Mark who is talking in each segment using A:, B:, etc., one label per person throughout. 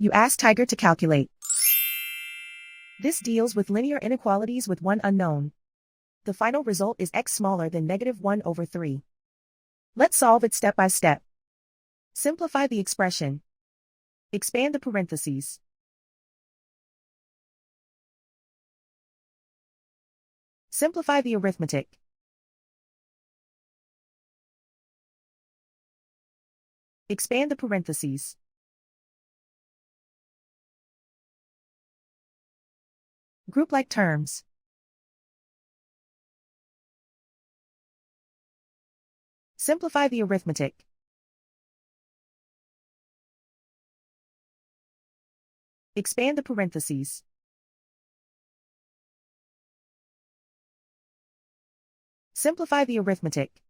A: You ask Tiger to calculate. This deals with linear inequalities with one unknown. The final result is x smaller than -1/3. Let's solve it step by step. Simplify the expression. Expand the parentheses. Simplify the arithmetic. Expand the parentheses. Group like terms. Simplify the arithmetic. Expand the parentheses. Simplify the arithmetic.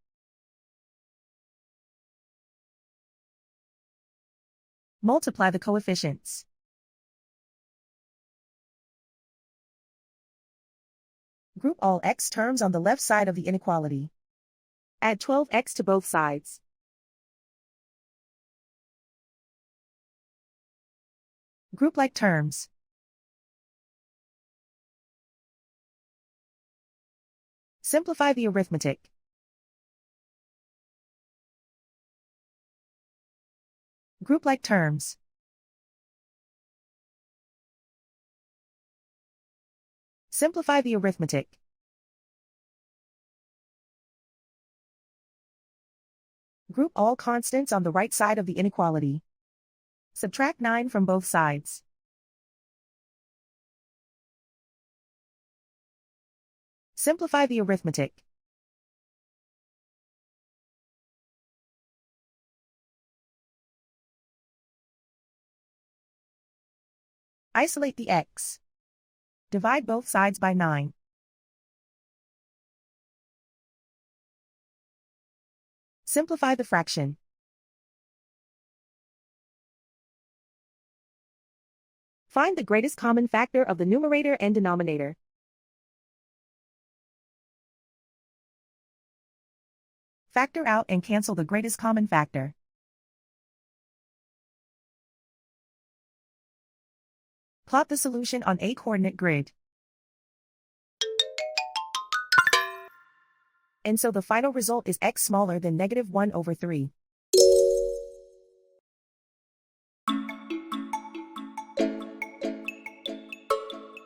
A: Multiply the coefficients. Group all x terms on the left side of the inequality. Add 12x to both sides. Group like terms. Simplify the arithmetic. Group like terms. Simplify the arithmetic. Group all constants on the right side of the inequality. Subtract 9 from both sides. Simplify the arithmetic. Isolate the x. Divide both sides by 9. Simplify the fraction. Find the greatest common factor of the numerator and denominator. Factor out and cancel the greatest common factor. Plot the solution on a coordinate grid. And so the final result is x smaller than -1/3.